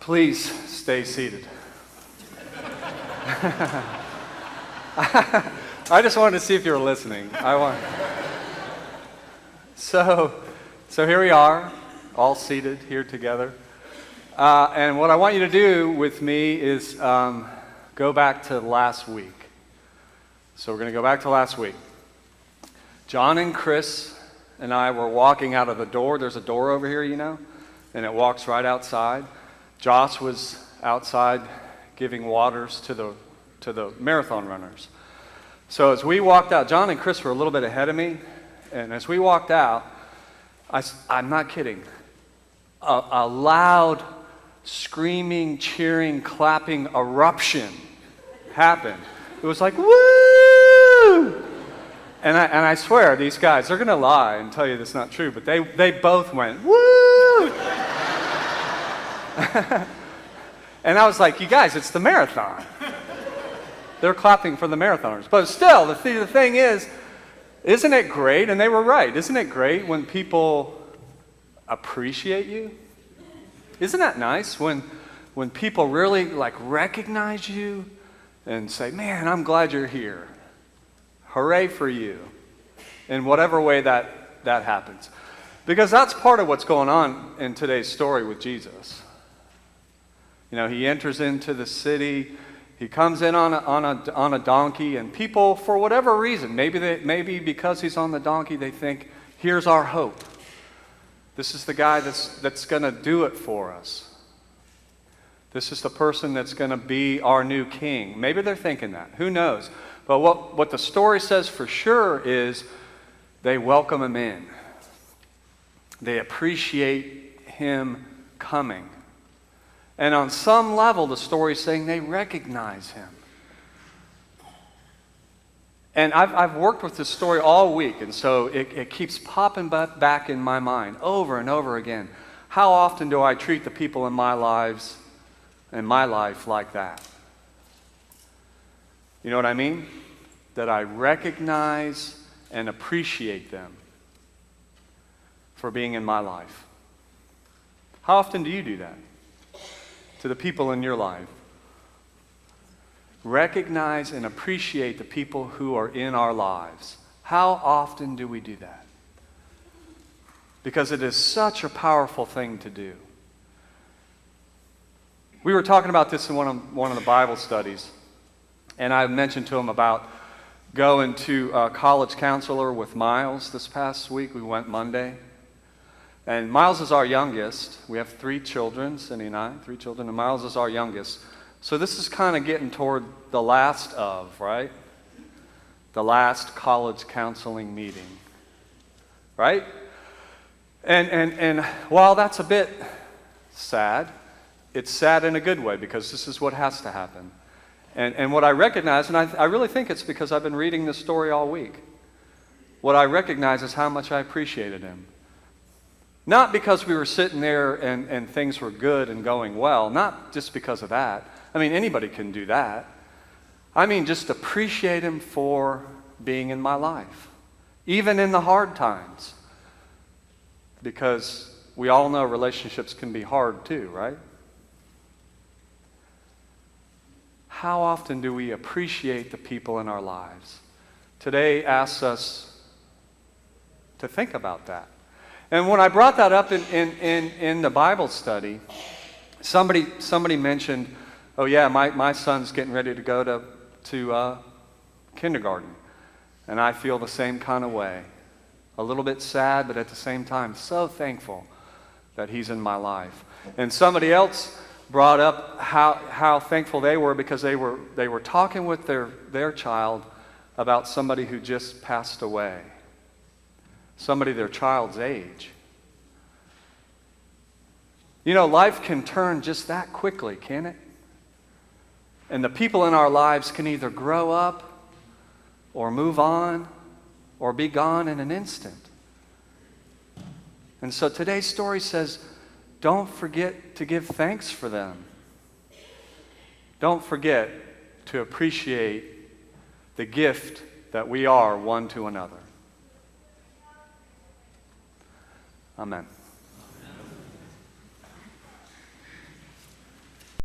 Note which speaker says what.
Speaker 1: Please stay seated. I just wanted to see if you were listening. So here we are, all seated here together. And what I want you to do with me is go back to last week. So we're going to go back to last week. John and Chris and I were walking out of the door. There's a door over here, you know, and it walks right outside. Josh was outside giving waters to the marathon runners. So as we walked out, John and Chris were a little bit ahead of me, and as we walked out, I'm not kidding, a loud screaming, cheering, clapping eruption happened. It was like, woo! And I swear, these guys, they're going to lie and tell you that's not true, but they both went, woo! And I was like, you guys, it's the marathon. They're clapping for the marathoners. But still, the thing is, isn't it great? And they were right. Isn't it great when people appreciate you? Isn't that nice when people really recognize you and say, man, I'm glad you're here. Hooray for you. In whatever way that happens. Because that's part of what's going on in today's story with Jesus. You know, he enters into the city. He comes in on a donkey, and people, for whatever reason, maybe because he's on the donkey, they think, here's our hope. This is the guy that's going to do it for us. This is the person that's going to be our new king. Maybe they're thinking that. Who knows? But what the story says for sure is they welcome him in. They appreciate him coming. And on some level, the story is saying they recognize him. And I've worked with this story all week, and so it keeps popping back in my mind over and over again. How often do I treat the people in my life like that? You know what I mean? That I recognize and appreciate them for being in my life. How often do you do that to the people in your life? Recognize and appreciate the people who are in our lives. How often do we do that? Because it is such a powerful thing to do. We were talking about this in one of the Bible studies, and I mentioned to him about going to a college counselor with Miles this past week. We went Monday. And Miles is our youngest. We have 3 children, Cindy and I, 3 children, and Miles is our youngest. So this is kind of getting toward the last of, right? The last college counseling meeting, right? And while that's a bit sad, it's sad in a good way because this is what has to happen. And what I recognize, and I really think it's because I've been reading this story all week, what I recognize is how much I appreciated him. Not because we were sitting there and things were good and going well, not just because of that. I mean, anybody can do that. I mean, just appreciate him for being in my life, even in the hard times. Because we all know relationships can be hard too, right? How often do we appreciate the people in our lives? Today asks us to think about that. And when I brought that up in the Bible study, somebody mentioned, oh yeah, my son's getting ready to go to kindergarten. And I feel the same kind of way. A little bit sad, but at the same time, so thankful that he's in my life. And somebody else brought up how thankful they were because they were talking with their child about somebody who just passed away. Somebody their child's age. You know, life can turn just that quickly, can't it? And the people in our lives can either grow up or move on or be gone in an instant. And so today's story says, don't forget to give thanks for them. Don't forget to appreciate the gift that we are one to another. Amen.